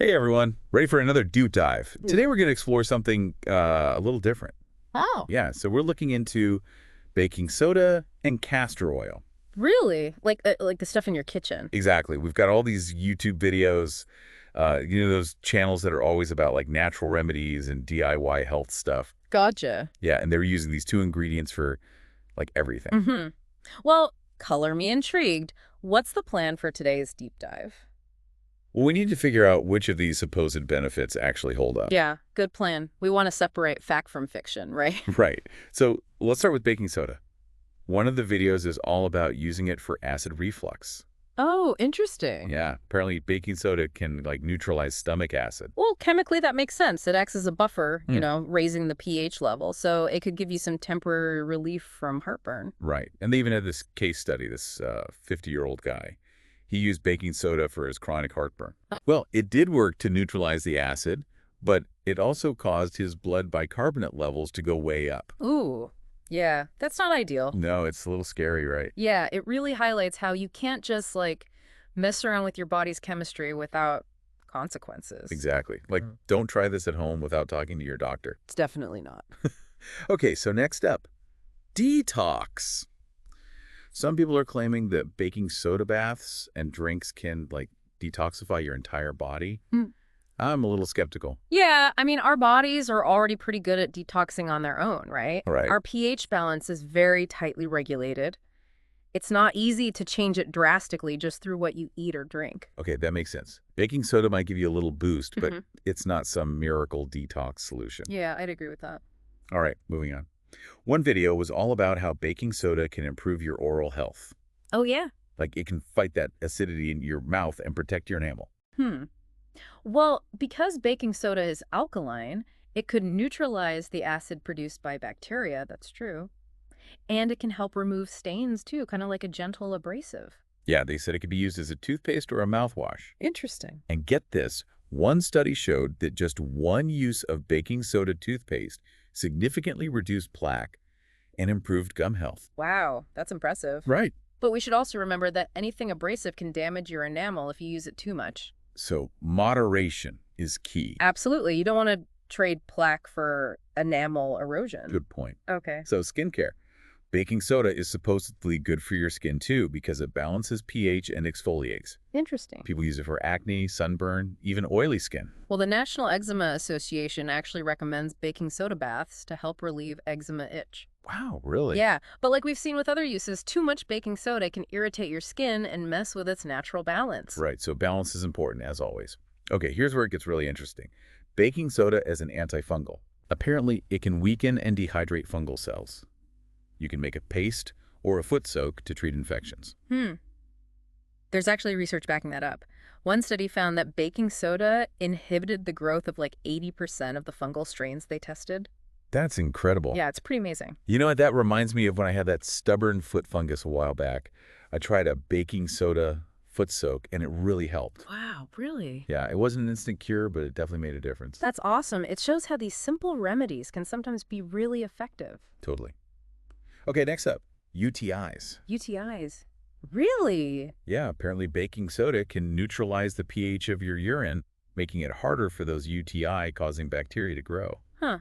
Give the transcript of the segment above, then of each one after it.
Hey everyone, ready for another deep dive. Today we're going to explore something a little different. Oh, Yeah, so we're looking into baking soda and castor oil. really? Like the stuff in your kitchen? Exactly. We've got all these YouTube videos, those channels that are always about like natural remedies and DIY health stuff. Gotcha. Yeah, and they're using these two ingredients for like everything. Mm-hmm. Well, color me intrigued. What's the plan for today's deep dive? Well, we need to figure out which of these supposed benefits actually hold up. Yeah, good plan. We want to separate fact from fiction, right? Right. So let's start with baking soda. One of the videos is all about using it for acid reflux. Oh, interesting. Yeah, apparently baking soda can like neutralize stomach acid. Well, chemically that makes sense. It acts as a buffer, Hmm. raising the pH level, so it could give you some temporary relief from heartburn. Right. And they even had this case study, this 50-year-old guy. He used baking soda for his chronic heartburn. Well, it did work to neutralize the acid, but it also caused his blood bicarbonate levels to go way up. Ooh, yeah, that's not ideal. No, it's a little scary, right? Yeah, it really highlights how you can't just mess around with your body's chemistry without consequences. Exactly. Like, don't try this at home without talking to your doctor. It's definitely not. Okay, so next up, detox. Some people are claiming that baking soda baths and drinks can, like, detoxify your entire body. Mm. I'm a little skeptical. Yeah, I mean, our bodies are already pretty good at detoxing on their own, right? All right. Our pH balance is very tightly regulated. It's not easy to change it drastically just through what you eat or drink. Okay, that makes sense. Baking soda might give you a little boost, but Mhm. it's not some miracle detox solution. Yeah, I'd agree with that. All right, moving on. One video was all about how baking soda can improve your oral health. Oh, yeah? Like, it can fight that acidity in your mouth and protect your enamel. Hmm. Well, because baking soda is alkaline, it could neutralize the acid produced by bacteria, that's true. And it can help remove stains too, kind of like a gentle abrasive. Yeah, they said it could be used as a toothpaste or a mouthwash. Interesting. And get this, one study showed that just one use of baking soda toothpaste significantly reduced plaque and improved gum health. Wow, that's impressive. Right. But we should also remember that anything abrasive can damage your enamel if you use it too much. So moderation is key. Absolutely. You don't want to trade plaque for enamel erosion. Good point. Okay. So skincare. Baking soda is supposedly good for your skin too because it balances pH and exfoliates. Interesting. People use it for acne, sunburn, even oily skin. Well, the National Eczema Association actually recommends baking soda baths to help relieve eczema itch. Wow, really? Yeah, but like we've seen with other uses, too much baking soda can irritate your skin and mess with its natural balance. Right, so balance is important as always. Okay, here's where it gets really interesting. Baking soda as an antifungal. Apparently, it can weaken and dehydrate fungal cells. You can make a paste or a foot soak to treat infections. There's actually research backing that up. One study found that baking soda inhibited the growth of like 80% of the fungal strains they tested. That's incredible. Yeah, it's pretty amazing. You know what? That reminds me of when I had that stubborn foot fungus a while back. I tried a baking soda foot soak, and it really helped. Wow, really? Yeah, it wasn't an instant cure, but it definitely made a difference. That's awesome. It shows how these simple remedies can sometimes be really effective. Totally. Okay, next up, UTIs. UTIs. Really? Yeah, apparently baking soda can neutralize the pH of your urine, making it harder for those UTI-causing bacteria to grow. Huh.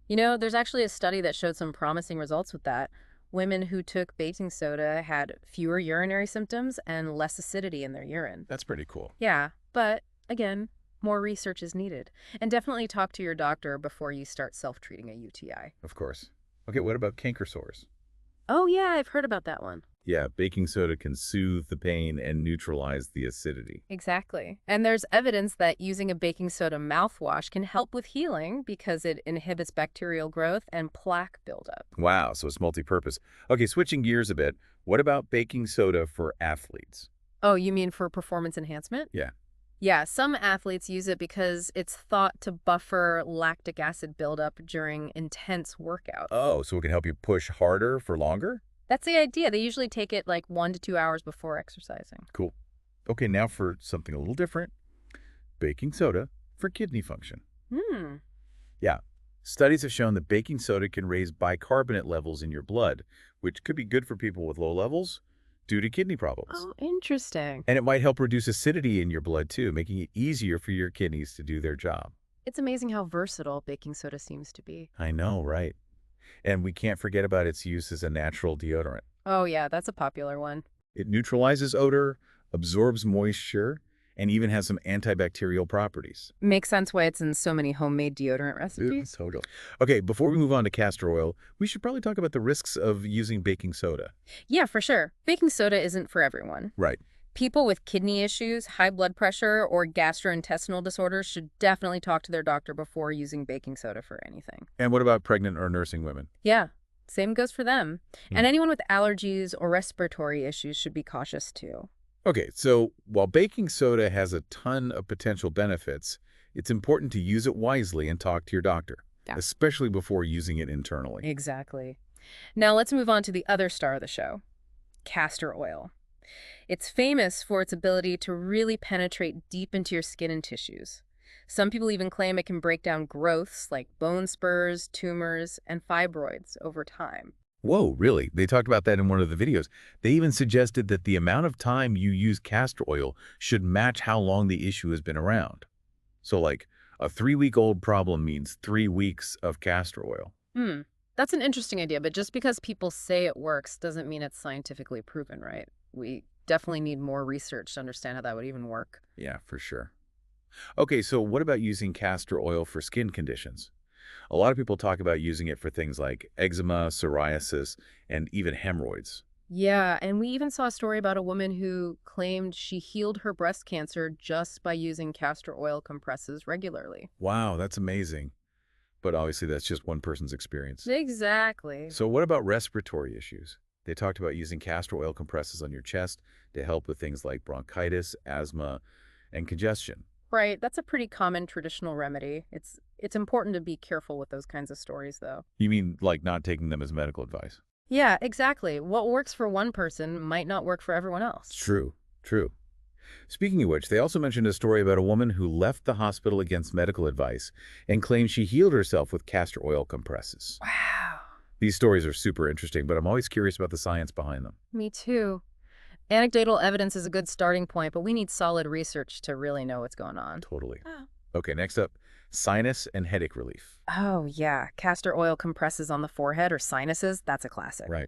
There's actually a study that showed some promising results with that. Women who took baking soda had fewer urinary symptoms and less acidity in their urine. That's pretty cool. Yeah, but again, more research is needed. And definitely talk to your doctor before you start self-treating a UTI. Of course. Okay, what about canker sores? Oh, yeah, I've heard about that one. Yeah, baking soda can soothe the pain and neutralize the acidity. Exactly. And there's evidence that using a baking soda mouthwash can help with healing because it inhibits bacterial growth and plaque buildup. Wow, so it's multi-purpose. Okay, switching gears a bit, what about baking soda for athletes? Oh, you mean for performance enhancement? Yeah. Yeah, some athletes use it because it's thought to buffer lactic acid buildup during intense workouts. Oh, so it can help you push harder for longer? That's the idea. They usually take it like 1 to 2 hours before exercising. Cool. Okay, now for something a little different. Baking soda for kidney function. Yeah. Studies have shown that baking soda can raise bicarbonate levels in your blood, which could be good for people with low levels, due to kidney problems. Oh, interesting. And it might help reduce acidity in your blood too, making it easier for your kidneys to do their job. It's amazing how versatile baking soda seems to be. I know, right? And we can't forget about its use as a natural deodorant. Oh, yeah, that's a popular one. It neutralizes odor, absorbs moisture, and even has some antibacterial properties. Makes sense why it's in so many homemade deodorant recipes. Totally. Okay, before we move on to castor oil, we should probably talk about the risks of using baking soda. Yeah, for sure. Baking soda isn't for everyone. Right. People with kidney issues, high blood pressure, or gastrointestinal disorders should definitely talk to their doctor before using baking soda for anything. And what about pregnant or nursing women? Yeah, same goes for them. Hmm. And anyone with allergies or respiratory issues should be cautious too. Okay, so while baking soda has a ton of potential benefits, it's important to use it wisely and talk to your doctor, Yeah. especially before using it internally. Exactly. Now let's move on to the other star of the show, castor oil. It's famous for its ability to really penetrate deep into your skin and tissues. Some people even claim it can break down growths like bone spurs, tumors, and fibroids over time. Whoa, really? They talked about that in one of the videos. They even suggested that the amount of time you use castor oil should match how long the issue has been around. So like a 3-week-old problem means 3 weeks of castor oil. That's an interesting idea, but just because people say it works doesn't mean it's scientifically proven, right? We definitely need more research to understand how that would even work. Yeah, for sure. Okay, so what about using castor oil for skin conditions? A lot of people talk about using it for things like eczema, psoriasis, and even hemorrhoids. Yeah, and we even saw a story about a woman who claimed she healed her breast cancer just by using castor oil compresses regularly. Wow, that's amazing. But obviously that's just one person's experience. Exactly. So what about respiratory issues? They talked about using castor oil compresses on your chest to help with things like bronchitis, asthma, and congestion. Right, that's a pretty common traditional remedy. It's important to be careful with those kinds of stories, though. You mean like not taking them as medical advice? Yeah, exactly. What works for one person might not work for everyone else. True, true. Speaking of which, they also mentioned a story about a woman who left the hospital against medical advice and claimed she healed herself with castor oil compresses. Wow. These stories are super interesting, but I'm always curious about the science behind them. Me too. Anecdotal evidence is a good starting point, but we need solid research to really know what's going on. Totally. Oh. Okay, next up, sinus and headache relief. Oh, yeah. Castor oil compresses on the forehead or sinuses. That's a classic. Right.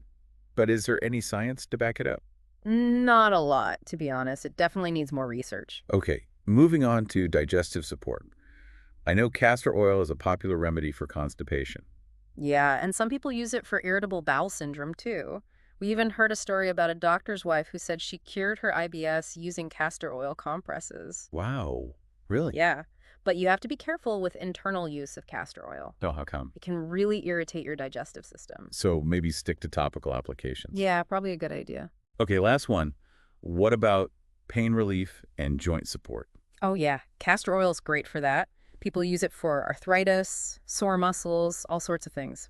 But is there any science to back it up? Not a lot, to be honest. It definitely needs more research. Okay, moving on to digestive support. I know castor oil is a popular remedy for constipation. Yeah, and some people use it for irritable bowel syndrome, too. We even heard a story about a doctor's wife who said she cured her IBS using castor oil compresses. Wow, really? Yeah, but you have to be careful with internal use of castor oil. No, how come? It can really irritate your digestive system. So maybe stick to topical applications. Yeah, probably a good idea. Okay, last one. What about pain relief and joint support? Oh, yeah. Castor oil is great for that. People use it for arthritis, sore muscles, all sorts of things.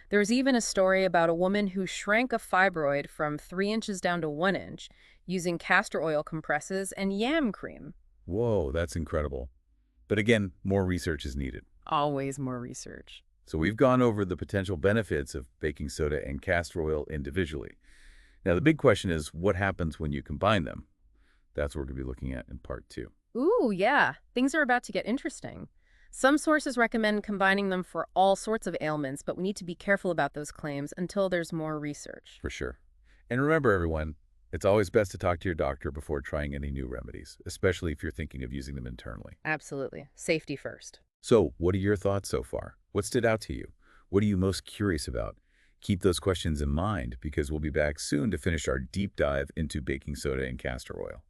There's even a story about a woman who shrank a fibroid from 3 inches down to 1 inch using castor oil compresses and yam cream. Whoa, that's incredible. But again, more research is needed. Always more research. So we've gone over the potential benefits of baking soda and castor oil individually. Now, the big question is what happens when you combine them? That's what we're going to be looking at in part 2. Ooh, yeah. Things are about to get interesting. Some sources recommend combining them for all sorts of ailments, but we need to be careful about those claims until there's more research. For sure. And remember, everyone, it's always best to talk to your doctor before trying any new remedies, especially if you're thinking of using them internally. Absolutely. Safety first. So, what are your thoughts so far? What stood out to you? What are you most curious about? Keep those questions in mind because we'll be back soon to finish our deep dive into baking soda and castor oil.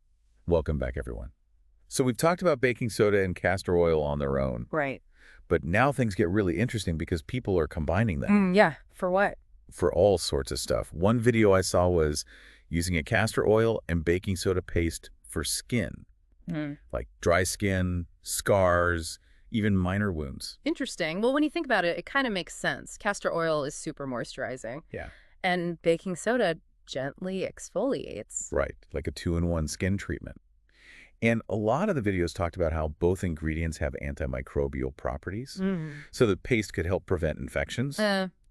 Welcome back, everyone. So we've talked about baking soda and castor oil on their own, Right. but now things get really interesting because people are combining them Yeah. For what? for all sorts of stuff. One video I saw was using a castor oil and baking soda paste for skin, like dry skin, scars, even minor wounds. Interesting. Well, when you think about it, it kind of makes sense. Castor oil is super moisturizing, Yeah. and baking soda gently exfoliates. Right, like a 2-in-1 skin treatment. And a lot of the videos talked about how both ingredients have antimicrobial properties. So the paste could help prevent infections.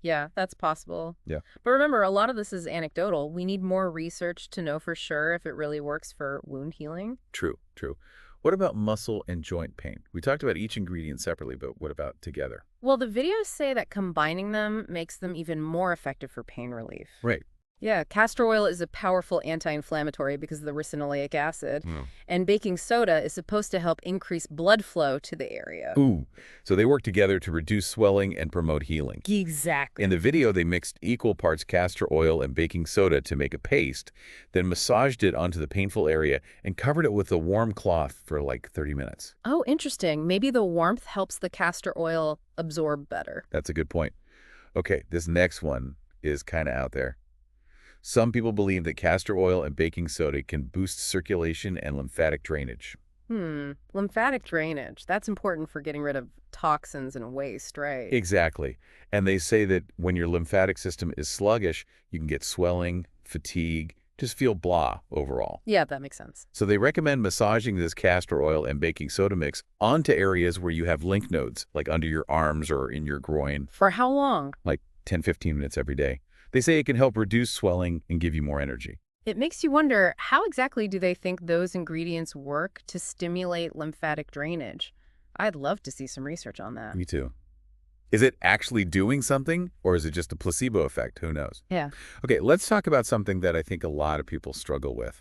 Yeah, that's possible. Yeah. But remember, a lot of this is anecdotal. We need more research to know for sure if it really works for wound healing. True, true. What about muscle and joint pain? We talked about each ingredient separately, but what about together? Well, the videos say that combining them makes them even more effective for pain relief. Right. Yeah, castor oil is a powerful anti-inflammatory because of the ricinoleic acid, Mm. and baking soda is supposed to help increase blood flow to the area. Ooh, so they work together to reduce swelling and promote healing. In Exactly. the video, they mixed equal parts castor oil and baking soda to make a paste, then massaged it onto the painful area and covered it with a warm cloth for like 30 minutes. Oh, interesting. Maybe the warmth helps the castor oil absorb better. That's a good point. Okay, this next one is kind of out there. Some people believe that castor oil and baking soda can boost circulation and lymphatic drainage. Lymphatic drainage. That's important for getting rid of toxins and waste, right? Exactly. And they say that when your lymphatic system is sluggish, you can get swelling, fatigue, just feel blah overall. Yeah, that makes sense. So they recommend massaging this castor oil and baking soda mix onto areas where you have lymph nodes, like under your arms or in your groin, For how long? like 10-15 minutes every day. They say it can help reduce swelling and give you more energy. It makes you wonder, how exactly do they think those ingredients work to stimulate lymphatic drainage? I'd love to see some research on that. Me too. Is it actually doing something, or is it just a placebo effect? Who knows? Yeah. Okay, let's talk about something that I think a lot of people struggle with.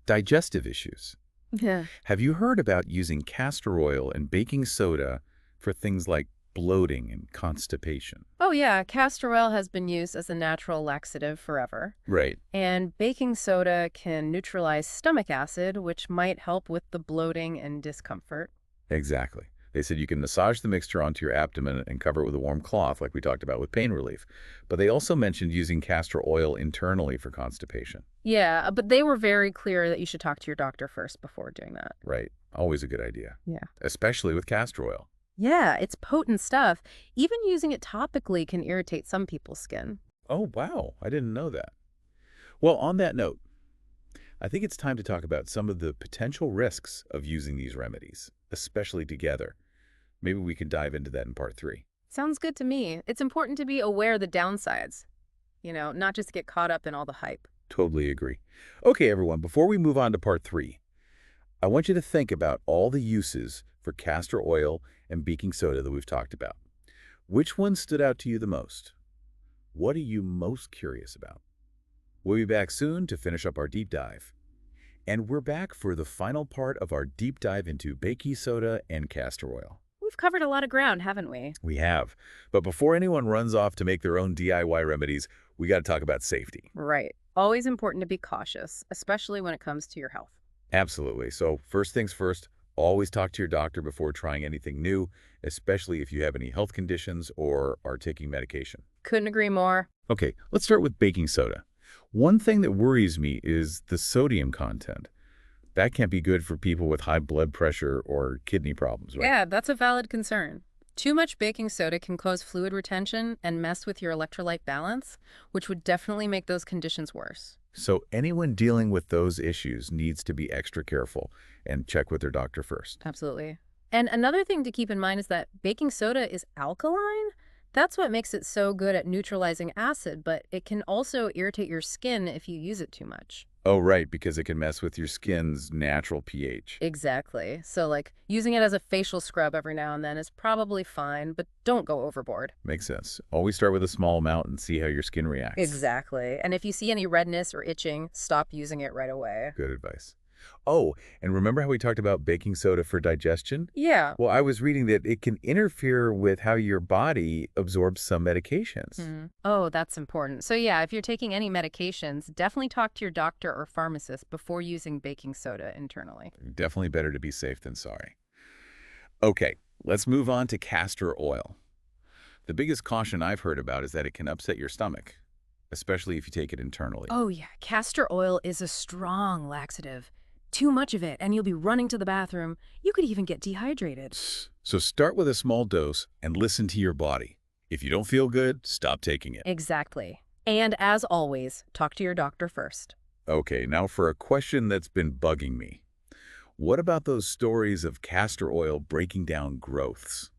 Digestive issues. Yeah. Have you heard about using castor oil and baking soda for things like bloating and constipation? Oh, yeah. Castor oil has been used as a natural laxative forever. Right. And baking soda can neutralize stomach acid, which might help with the bloating and discomfort. Exactly. They said you can massage the mixture onto your abdomen and cover it with a warm cloth, like we talked about with pain relief. But they also mentioned using castor oil internally for constipation. Yeah, but they were very clear that you should talk to your doctor first before doing that. Right. Always a good idea. Yeah. Especially with castor oil. Yeah, it's potent stuff. Even using it topically can irritate some people's skin. Oh, wow. I didn't know that. Well, on that note, I think it's time to talk about some of the potential risks of using these remedies, especially together. Maybe we can dive into that in part 3. Sounds good to me. It's important to be aware of the downsides, not just get caught up in all the hype. Totally agree. Okay, everyone, before we move on to part 3, I want you to think about all the uses for castor oil and baking soda that we've talked about. Which one stood out to you the most? What are you most curious about? We'll be back soon to finish up our deep dive. And we're back for the final part of our deep dive into baking soda and castor oil. We've covered a lot of ground, haven't we? We have. But before anyone runs off to make their own DIY remedies, we got to talk about safety. Right. Always important to be cautious, especially when it comes to your health. Absolutely. So first things first, always talk to your doctor before trying anything new, especially if you have any health conditions or are taking medication. Couldn't agree more. Okay, let's start with baking soda. One thing that worries me is the sodium content. That can't be good for people with high blood pressure or kidney problems, right? Yeah, that's a valid concern. Too much baking soda can cause fluid retention and mess with your electrolyte balance, which would definitely make those conditions worse. So anyone dealing with those issues needs to be extra careful and check with their doctor first. Absolutely. And another thing to keep in mind is that baking soda is alkaline. That's what makes it so good at neutralizing acid, but it can also irritate your skin if you use it too much. Oh, right, because it can mess with your skin's natural pH. Exactly. So, using it as a facial scrub every now and then is probably fine, but don't go overboard. Makes sense. Always start with a small amount and see how your skin reacts. Exactly. And if you see any redness or itching, stop using it right away. Good advice. Oh, and remember how we talked about baking soda for digestion? Yeah. Well, I was reading that it can interfere with how your body absorbs some medications. Oh, that's important. So yeah, if you're taking any medications, definitely talk to your doctor or pharmacist before using baking soda internally. Definitely better to be safe than sorry. Okay, let's move on to castor oil. The biggest caution I've heard about is that it can upset your stomach, especially if you take it internally. Oh yeah, castor oil is a strong laxative. Too much of it, and you'll be running to the bathroom. You could even get dehydrated. So start with a small dose and listen to your body. If you don't feel good, stop taking it. Exactly. And as always, talk to your doctor first. Okay, now for a question that's been bugging me. What about those stories of castor oil breaking down growths?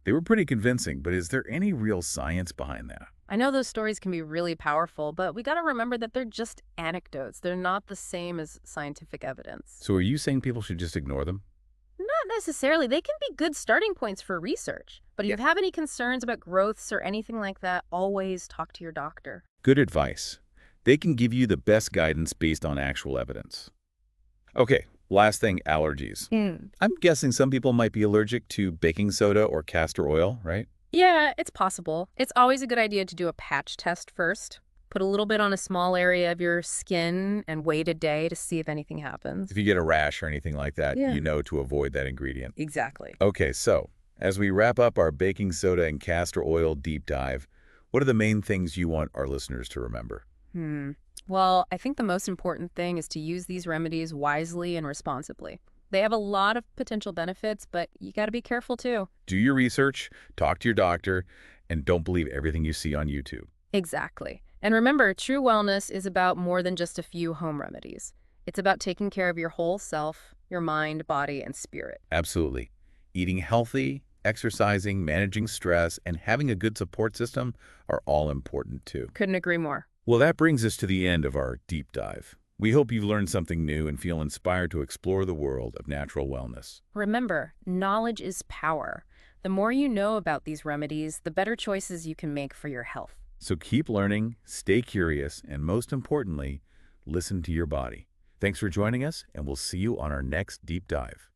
They were pretty convincing, but is there any real science behind that? I know those stories can be really powerful, but we got to remember that they're just anecdotes. They're not the same as scientific evidence. So are you saying people should just ignore them? Not necessarily. They can be good starting points for research. But if Yeah. you have any concerns about growths or anything like that, always talk to your doctor. Good advice. They can give you the best guidance based on actual evidence. Okay, last thing, allergies. I'm guessing some people might be allergic to baking soda or castor oil, right? Yeah, it's possible. It's always a good idea to do a patch test first. Put a little bit on a small area of your skin and wait a day to see if anything happens. If you get a rash or anything like that, Yeah. you know to avoid that ingredient. Exactly. Okay, so as we wrap up our baking soda and castor oil deep dive, what are the main things you want our listeners to remember? Well, I think the most important thing is to use these remedies wisely and responsibly. They have a lot of potential benefits, but you got to be careful too. Do your research, talk to your doctor, and don't believe everything you see on YouTube. Exactly. And remember, true wellness is about more than just a few home remedies. It's about taking care of your whole self, your mind, body, and spirit. Absolutely. Eating healthy, exercising, managing stress, and having a good support system are all important too. Couldn't agree more. Well, that brings us to the end of our deep dive. We hope you've learned something new and feel inspired to explore the world of natural wellness. Remember, knowledge is power. The more you know about these remedies, the better choices you can make for your health. So keep learning, stay curious, and most importantly, listen to your body. Thanks for joining us, and we'll see you on our next deep dive.